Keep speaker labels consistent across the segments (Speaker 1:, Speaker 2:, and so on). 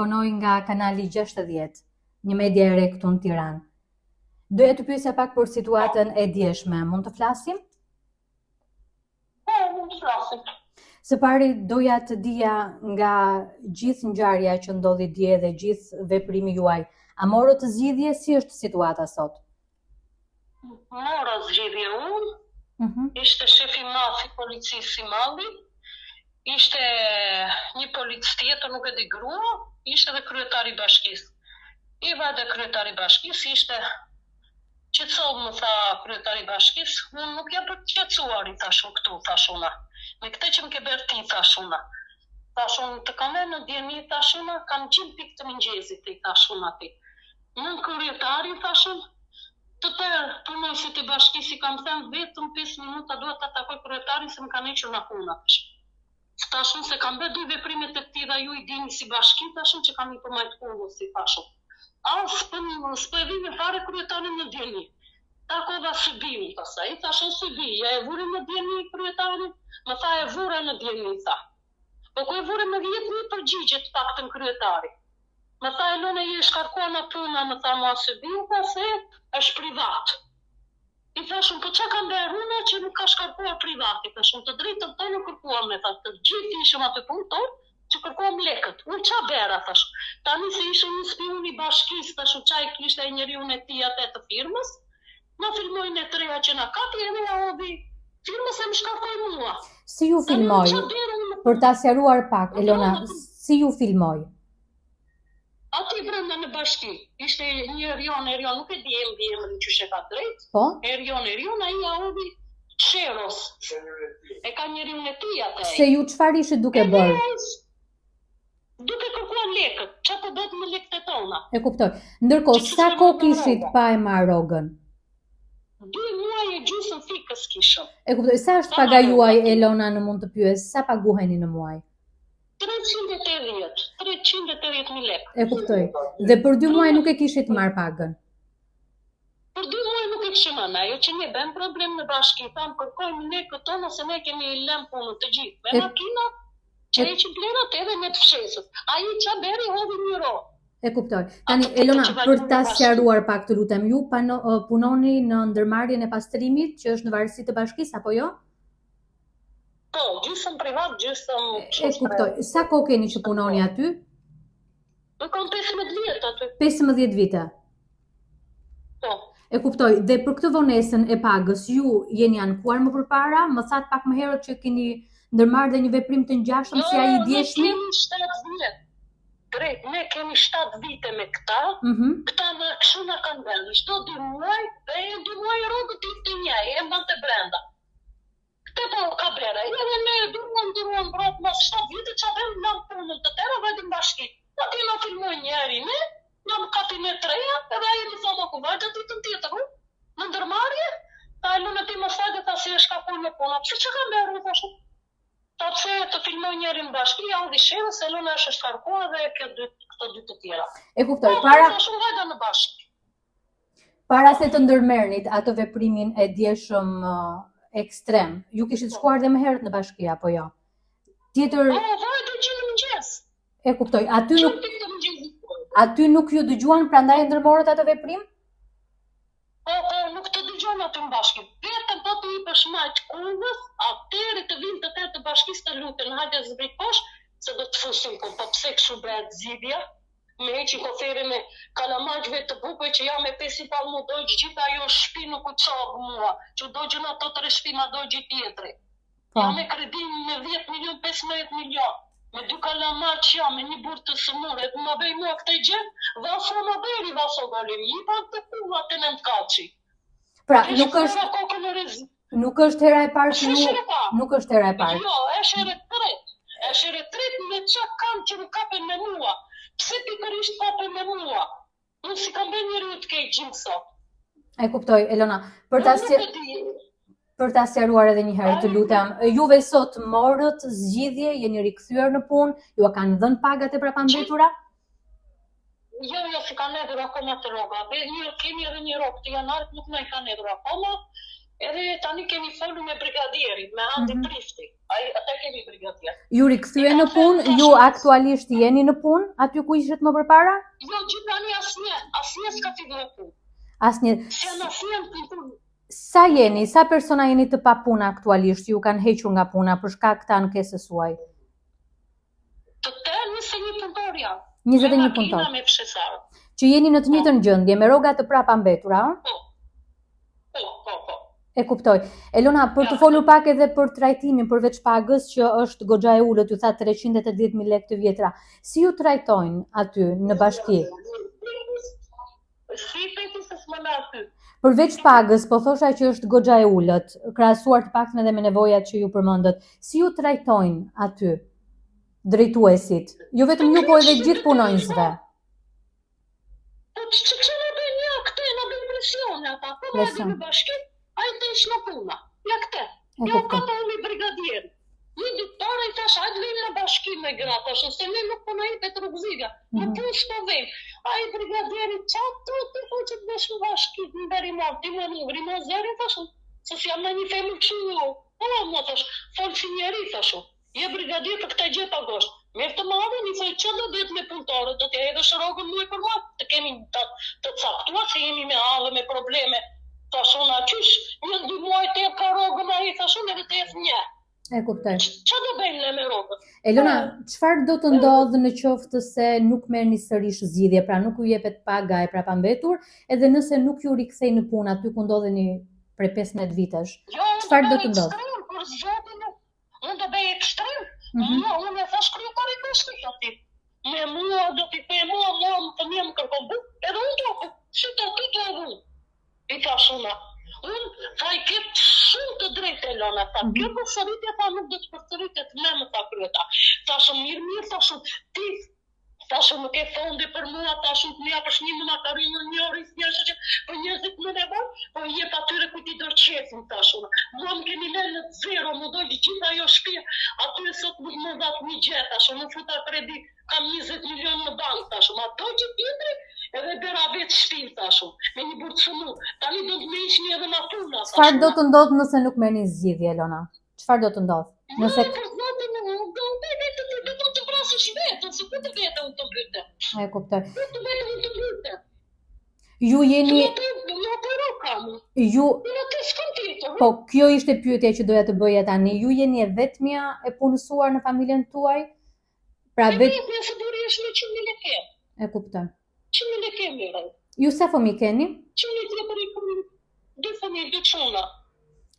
Speaker 1: Telefonoj nga kanali 60, një media e re këtu në Tiranë. Doja të pyesja pak për situatën e djeshme. Mund të flasim?
Speaker 2: Po, mund të flasim.
Speaker 1: Së pari doja të dija nga gjithë ngjarja që ndodhi dje dhe gjithë veprimi juaj, a morët zgjidhje, si është situata sot?
Speaker 2: Mora zgjidhje unë, ishte shefi mafi policisë i Malli, ishte një polic tjetër, nuk e di grua, ishte dhe kryetari i bashkisë. I vajte kryetari i bashkisë, ishte qetësov më tha kryetari i bashkisë, unë nuk jam për të qetësuar i thashun këtu, thashuna. Me këtë që më ke bërë ti, thashuna. Thashun të kam në djeni, thashuna, kam 100 pikë të mëngjesit, i thashuna ti. Në kryetari, thashun, të tërë punësit e bashkisë i kam thënë vetëm 5 minuta duhet të takoj kryetarin se më kanë hequr nga puna. Thashun se kam bërë 2 veprimet e tilla ju i dini si bashki, thashun që kam i përmajt punës, si thashun. S'po e vime fare kryetarin në djeni. Takova Sybiu, pastaj, thashun Sybi, ja e vure në djeni kryetarin, më tha e vure në djeni, tha. Po ku e vure me 10.000 përgjigje të paktën kryetari. Më tha Elona je shkarkuar në puna, më tha mua Sybiu, pa se është privat. I thashun, po çka kam bërë unë që nuk ka shkarkuar privati, thashun, të drejtën tonë nuk kërkuam me tha, të gjithë ishëm atë punë tonë, që kërkuam lekët. Unë qa bera, thashun. Tani se ishte një spion i bashkisë, thashun, qaj kishte e njeriu e tij atë të firmës, na filmojnë e treja që na kapi edhe ja hodhi firmës e më shkarkoj mua.
Speaker 1: Si ju filmoj? Për ta sqaruar pak, Elona, si ju filmoj?
Speaker 2: Ati brenda në bashki, ishte një Erion, nuk e di emrin që sheka drejt.
Speaker 1: Po?
Speaker 2: Erion, ai ja hodhi Sheros. E ka njeriun e tij atë.
Speaker 1: Se ju çfarë ishit duke bërë?
Speaker 2: Duke kërkuar lekët, çka po bëhet me lekët e tona.
Speaker 1: E kuptoj. Ndërkohë, sa kohë kishit pa e marrë rrogën?
Speaker 2: 2 muaj e gjysmë fikës kishëm.
Speaker 1: E kuptoj. Sa është paga juaj, Elona, në mund të pyes? Sa paguheni në muaj?
Speaker 2: 380.000 lekë.
Speaker 1: E kuptoj. Dhe për 2 muaj nuk e kishit marrë pagën?
Speaker 2: Për 2 muaj nuk e kishim marrë, ajo që ne bëm problem në bashki, tham kërkojmë lekët tona se ne kemi lënë punën të gjithë. Me makina, që heqim plerat edhe me të fshesët. Ai ç'a bëri hodhi 1 ro.
Speaker 1: E kuptoj. Tani Elona, për ta sqaruar pak të lutem, ju punoni në ndërmarrjen e pastrimit që është në varësi të bashkisë apo jo?
Speaker 2: Po, gjysmë privat, gjysmë...
Speaker 1: E kuptoj. Sa kohë keni që punoni aty?
Speaker 2: Më kam 15 vjet aty.
Speaker 1: 15 vite?
Speaker 2: Po.
Speaker 1: E kuptoj. Dhe për këtë vonesën e pagës, ju jeni ankuar më përpara? Më thatë pak më herët që keni ndërmarrë dhe një veprim të ngjashëm si ai i djeshmi?
Speaker 2: Ne kemi 7 vjet. Drejt, ne kemi 7 vite me këta. Këta në kështu na kanë dhënë. Çdo 2 muaj, e 2 muaj rrogët të njëj, e mbante brenda. Këtë po ka bera, edhe ne duruan brot mas 7 vite që avem në punën të tëra vajtim bashki. Na ti na filmoj njeri ne, na më kapin e treja, edhe aji më thoma ku vajtë aty të tjetër, në ndërmarrje, ta e lunë ti më sajtë ta si e shkapuj me puna, pëse që ka bera, në thashë? Ta pëse të filmoj njeri në bashki, ja u disheve, se lunë është shkarkua dhe këto 2 të tjera.
Speaker 1: E kuptoj, para se të ndërmernit atë veprimin e djeshëm ekstrem, ju kishit shkuar dhe më herët në bashki, apo jo? Tjetër...
Speaker 2: vajtë që në mëngjes.
Speaker 1: E kuptoj, aty nuk ju dëgjuan, prandaj ndërmorët atë veprim?
Speaker 2: Po, nuk të dëgjuan aty në bashki. Vetëm po të i përshmajt kundës, atëri të vinë të tërë të bashkisë të lutën, hajde zbrit posh, se do të fusim, po pse kështu bëhet zgjidhja, me heqin kofere me kalamajve të bukve që ja me 5 palë mu dojgjë gjitha ajo shpi nuk u qabë mua, që dojgjën ato 3 shpi ma dojgjë tjetëri. Ja me kredin me 10 milion, 15 milion, me 2 kalamajë që ja me një burë të sëmure, të më bëj mua këtë gjë, vaso më bëri, vaso dolim, i pa të puna të në kaci.
Speaker 1: Pra, nuk është hera e parë që nuk është hera e parë.
Speaker 2: Jo, është hera e tretë. Është hera e tretë me që kam që më kapen me mua. Pse pikërisht kapen me mua? Unë si kam bërë njëri të kejtë gjimë sot.
Speaker 1: E kuptoj, Elona. Për ta sqaruar edhe një herë të lutem, juve sot morët zgjidhje, jeni rikthyer në punë, ju a kanë dhënë pagat e prapambetura?
Speaker 2: Jo, si kanë hedhur akoma të rroga. Kemi edhe një rrogë të janarit, nuk na i kanë hedhur akoma. Edhe tani kemi folur me brigadierin, me Andi Prifti. Ata kemi brigadier.
Speaker 1: Ju rikthye në punë, ju aktualisht jeni në punë, aty ku ishit më përpara?
Speaker 2: Jo, gjithani asnjë s'ka filluar punë.
Speaker 1: Asnjë.
Speaker 2: Se në asnjë punë.
Speaker 1: Sa jeni, sa persona jeni të pa punë aktualisht, ju kanë hequr nga puna për shkak të ankesës suaj?
Speaker 2: Të 21 punëtor janë.
Speaker 1: 21 punëtor.
Speaker 2: Me fshesar.
Speaker 1: Që jeni në të njëjtën gjendje, me rroga të prapa mbetura, ëh?
Speaker 2: Po.
Speaker 1: E kuptoj. Elona, për të folur pak edhe për trajtimin përveç pagës që është goxha e ulët, ju tha 380.000 lekë të vjetra. Si ju trajtojnë aty në bashki? Përveç pagës, po thosha që është goxha e ulët, krahasuar të paktën edhe me nevojat që ju përmendët. Si ju trajtojnë aty drejtuesit? Jo vetëm ju, po edhe gjithë punonjësve.
Speaker 2: Po që në bëjnë ja këte, në bëjnë presione ata, po në bashki, a i të ishë në puna, ja këte, ja ka të umi brigadierë. Një ditore i thash, hajtë vejmë në bashki me grata, se ne nuk puna i për të rëgziga, në punë s'po vejmë. A i brigadierë, qatë të që të vesh në bashki, në berimar, ti më në grimo zeri, thashun, se si jam në një femër që jo, më thash, folë që njeri, thashun, je brigadierë për këta gjë pagosh. Mirë të madhe, një thoi që do dhëtë me punëtorët, do t'ja edhe shërogën muaj për muaj, të kemi të caktua, se jemi me avë, me probleme, thashun a qysh, një 2 muaj të jep ka rogën a i, thashun edhe të jep një.
Speaker 1: E kuptoj.
Speaker 2: Që do bëjmë ne me rogën?
Speaker 1: Elona, çfarë do të ndodhë në qoftë se nuk merrni sërish zgjidhje, pra nuk ju jepet paga e prapambetur, edhe nëse nuk ju rikthej në punë aty ku ndodheni prej 15 vitesh? Çfarë do të ndodhë?
Speaker 2: Unë do bëj ekstrem. Unë e thash kryetari të shkrit ati. Me mua do t'i pe mua më të një më kërkom bu, edhe unë do, që të ty të edhe. I thash una. Unë tha i ketë shumë të drejtë Elona, tha kjo përsëritje tha nuk do të përsëritet me më tha kryeta. Thashëm mirë, thashëm ti, thashëm nuk e fondi për mua, thashëm të mja përsh një më makarinë një orë, njështë që për njëzit më ne bon, po jep atyre ku ti dërqesin, thashëm. Mua më keni me në zero, më dojë gjitha jo shpia, atyre sot nuk më datë një gjithë, thashëm, më futa kredi, kam 20 milion në bankë, thashëm, a dojë që tjetëri, edhe bera vetë shpin, thashëm, me një burë të shumë, tani do të me ishë një edhe në puna, thashëm.
Speaker 1: Çfarë do të ndodhë nëse nuk merrni zgjidhje, Elona? Çfarë do të ndodhë? Nëse e kuptoj. Ju jeni Po, kjo ishte pyetja që doja të bëja tani. Ju jeni e vetmja e punësuar në familjen tuaj? Pra
Speaker 2: vetmja se duri është me 100.000 lekë.
Speaker 1: E kuptoj.
Speaker 2: 100.000 lekë mirë.
Speaker 1: Ju sa fëmijë keni?
Speaker 2: 100.000 lekë për 2 fëmijë, 2 çuna.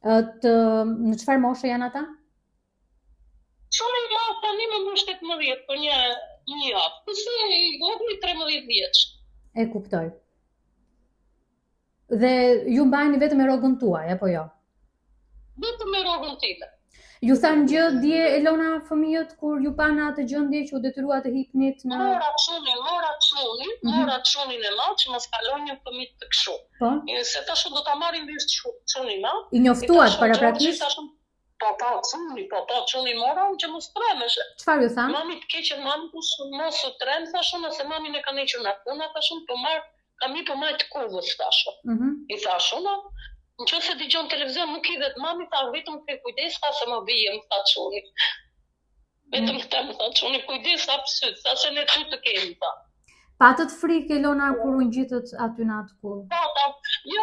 Speaker 1: Në çfarë moshe janë ata?
Speaker 2: Shumë i madh tani më mbush 18 për një javë. Kurse i vogël 13 vjeç.
Speaker 1: E kuptoj. Dhe ju mbajni vetëm me rrogën tuaj apo jo?
Speaker 2: Vetëm me rrogën time.
Speaker 1: Ju thanë gjë dje Elona fëmijët kur ju pana atë gjendje që u detyrua të hipnit në
Speaker 2: Mora çunin e madh që mos kalonjë fëmijët të kështu.
Speaker 1: Po.
Speaker 2: Se tash do ta marrin vesh çunin, a?
Speaker 1: I njoftuat paraprakisht?
Speaker 2: Çuni mora që mos tremesh.
Speaker 1: Çfarë ju thanë?
Speaker 2: Mami të keqën, mami mos u trem, thashun, se mamin e kanë hequr nga puna, thashun, po marr, kam një po marr të kuvës, thashun. I thashun, nëse dëgjon televizion nuk i vet mami, tha vetëm ke kujdes, tha se më bie, më tha çuni. Vetëm këtë më tha çuni, kujdes absolut, tha se ne ty të kemi, tha.
Speaker 1: Patët frikë Elona kur u ngjitët aty në atë ku?
Speaker 2: Pata, jo,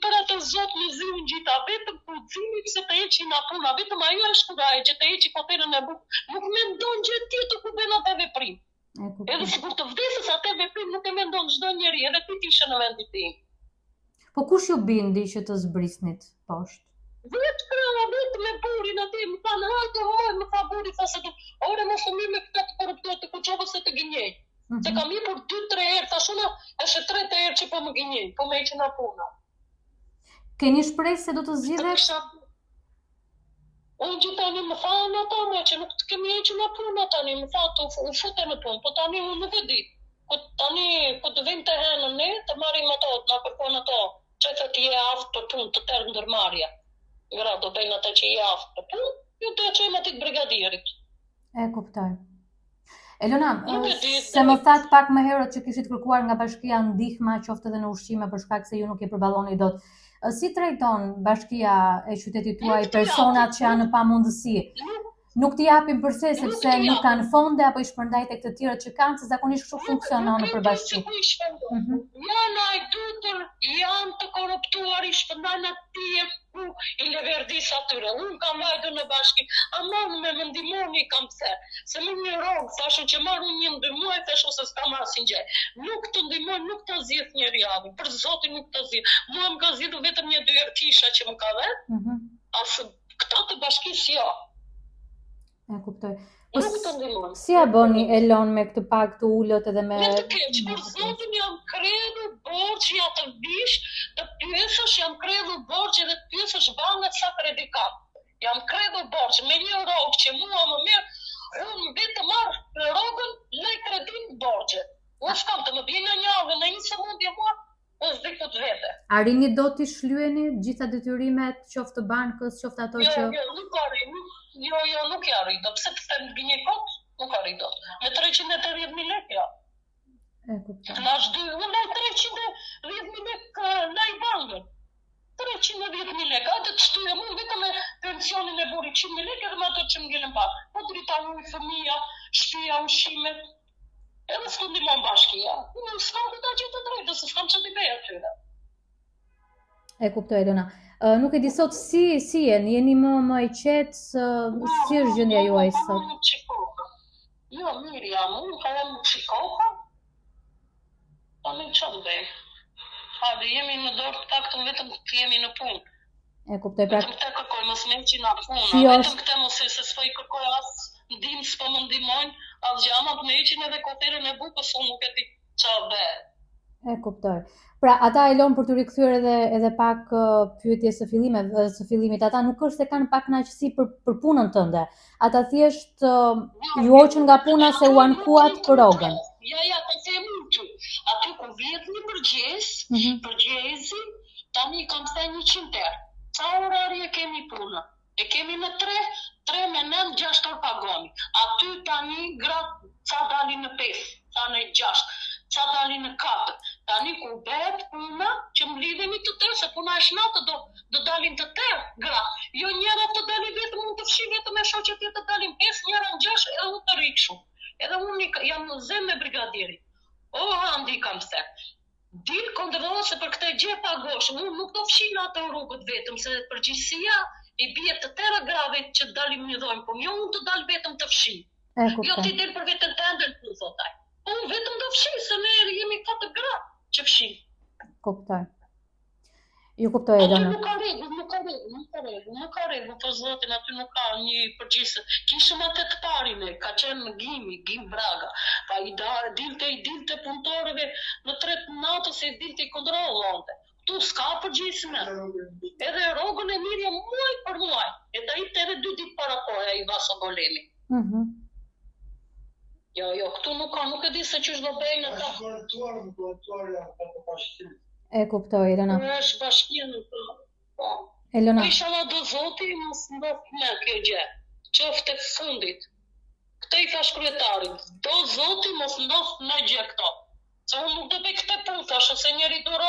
Speaker 2: për atë zot më zi unë gjitha, vetëm pucimi se të eqi nga puna, vetëm ajo është kuraj që të eqi koterën e bukë, nuk me ndonë gjë tjetë ku bënë atë veprim. Edhe si kur të vdesës atë veprim nuk e me ndonë çdo njeri, edhe ti t'ishe në vendit tim.
Speaker 1: Po kush ju bindi që të zbrisnit poshtë?
Speaker 2: Vetë me burin aty, më thanë, hajde hoj, më tha buri, tha se ore mos të mirë me këta të korruptuar të kuqovës se të gënjej. Se kam i për 2-3 herë, thashuna, është 3 herë që po më gënjej, po me eqë nga puna.
Speaker 1: Keni shpresë se do të zgjidhet?
Speaker 2: Unë gjithani më thanë ata me që nuk të kemi eqë nga puna tani, më tha të u fute në punë, po tani unë nuk e di. Tani, po të vim të henë ne, të marim ato, të nga kërkon ato, që të t'i e aftë për punë, të tërë ndërmarja. Gra, do bëjnë ata që i aftë për punë, ju të qëjmë atit brigadirit.
Speaker 1: E kuptoj. Elona, se më thatë pak më herët që kishit kërkuar nga bashkia ndihma qoftë edhe në ushqime për shkak se ju nuk i përballoni dot. Si trajton Bashkia e qytetit tuaj personat që janë në pamundësi? Nuk t'i japin përse sepse nuk kanë fonde apo i shpërndaj tek të tjerët që kanë, se zakonisht kështu funksionon në përbashki.
Speaker 2: Janë ajdutur, janë të korruptuar, i shpërndajnë atje ku i leverdis atyre. Unë kam vajtur në bashki, ama me më ndihmoni kam se më një rogë, thashën që marru 1-2 muaj, thashën se s'kam asin gjë. Nuk të ndihmoj, nuk të zgjidh njeri javën, për zotin nuk të zgjidh. Mua më ka zgjidhur vetëm 1-2 herë kisha që më ka vetë, asë këta të bashkisë jo.
Speaker 1: E kuptoj.
Speaker 2: Nuk të ndihmoj.
Speaker 1: Si ja bëni Elon me këtë pak të ullët edhe me...
Speaker 2: Me të keq, për zotin jam kredu borgjë ja të vish, të pyesësh jam kredu borgjë edhe të pyesësh banët sa kredi kam. Jam kredu borgjë me një rogë që mua më mirë, unë vetë të marrë rogën, lej kredin borgjë. Unë s'kam të më bjene një avë në një sëmundje mua, unë s'di këtë vete.
Speaker 1: A rini do t'i shlyeni gjitha detyrimet, qoftë bankës, qoftë ato që...
Speaker 2: Jo, nuk arri, nuk i arri do, pse të them gjenje kot, nuk arri do. Me 330.000 lekë, ja.
Speaker 1: E kuptoj.
Speaker 2: Nash dy, unë daj 310.000 lekë në i bankën. 310.000 lekë, atë të shtyje mund vetëm me pensionin e burit 100.000 lekë edhe me ato që më gjelën pak. Po dritanë fëmija, shtëpia, ushimet, edhe s'ku ndihmon bashkia. Unë s'kam këta gjithë të drejtë, se s'kam që t'i bëj atyre.
Speaker 1: E kuptoj, Elona. Nuk e di sot si jeni më i qetë, si është gjendja juaj sot?
Speaker 2: Unë qikoka. Jo, mirë jam, unë ka jam qikoka. Pa me që të bëj. Hajde, jemi në dorë të taktën vetëm të jemi në punë.
Speaker 1: E kuptoj, pra...
Speaker 2: Vetëm këte kërkoj, mos me që nga puna. Vetëm këte mos se s'po i kërkoj asë ndimë, s'po më ndimojnë, asë gjamat me eqin edhe koterën e bukës, unë nuk e ti qa bëj.
Speaker 1: E kuptoj. Pra, ata Elon për të rikthyer edhe pak pyetje së fillimit, ata nuk është se kanë pak kënaqësi për punën tënde. Ata thjesht ju hoqën nga puna se u ankuat për rogën.
Speaker 2: Ja, të themi që aty ku vjet një përgjezi, tani kam thënë 100 herë. Sa orari e kemi punën? E kemi në 3 me 9, 6 orë pagomi. Aty tani gratë ca dalin në 5, ca në 6. Qa dalin në 4, tani ku bëhet puna që më lidhemi të tërë, se puna e shnatë do dalin të tërë, gra. Jo njëra të dalin vetëm, unë të fshi vetëm e shoqet të dalin 5, njëra në 6, edhe unë të rikshum. Edhe unë jam në zemë me brigadiri. O, handi kam se. Dilë kondërdo se për këte gjë pagosh, unë nuk do fshi në atë rrugët vetëm, se përgjithësia i bje të tëra grave që dalim një dojmë, po jo unë të dalë vetëm të fshi. Jo ti dilë për vetëm të endër të thotaj. Unë vetëm do fshi, se ne jemi 4 gra që fshi.
Speaker 1: Kuptoj. Ju kuptoj, Elona.
Speaker 2: Nuk ka regu, për zotin, aty nuk ka një përgjithë. Kishëm atë të parin e, ka qenë në Gim Braga, pa i dilte punëtorëve në 3 natës e dilte i kontrollonte. Tu s'ka përgjithëme. Edhe rogën e mirë muaj për muaj. E da i të edhe 2 ditë para koja i vaso golemi. Jo, këtu nuk ka, nuk e di se qështë do bëjnë ata.
Speaker 1: E kuptoj, Elona.
Speaker 2: Është bashkia nuk ka.
Speaker 1: Elona.
Speaker 2: Inshallah do zoti mos ndodh me kjo gjë. Qoftë tek fundit. Këtë i thash kryetarit. Do zoti mos ndodh me gjë këto. Se unë nuk do bëj këtë punë, thashë, se njeri duro,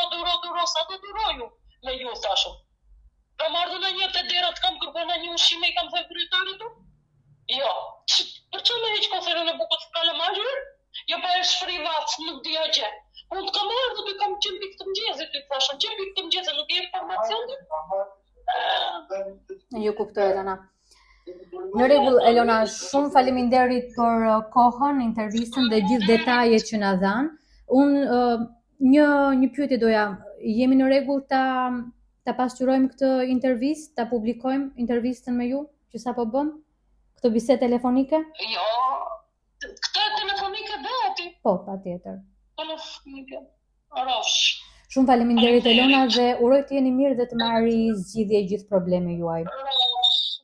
Speaker 2: sa do duroju me ju, thashë. Pra marrë në një të derat, kam kërkona një ushime i kam thë kryetarit tu? Jo. Për që me heqë koferën e bukët të kalamajër? Jo pa e shfrivat, nuk dhja gjë. Unë të kam ardhë dhe kam qenë pikë të mëgjezit, të thashën, qenë pikë të mëgjezit, nuk e informacionit?
Speaker 1: Ju kuptoj, Elona. Në rregull, Elona, shumë faleminderit për kohën, intervistën dhe gjithë detajet që na dhanë. Unë një pyetje doja, jemi në rregull ta pasqyrojmë këtë intervistë, ta publikojmë intervistën me ju, që sapo bëm? Këtë bisedë telefonike?
Speaker 2: Jo, këtë telefonike dhe ati.
Speaker 1: Po, patjetër.
Speaker 2: Telefonike, rosh.
Speaker 1: Shumë faleminderit Elona dhe uroj të jeni mirë dhe të marri zgjidhje gjithë probleme juaj.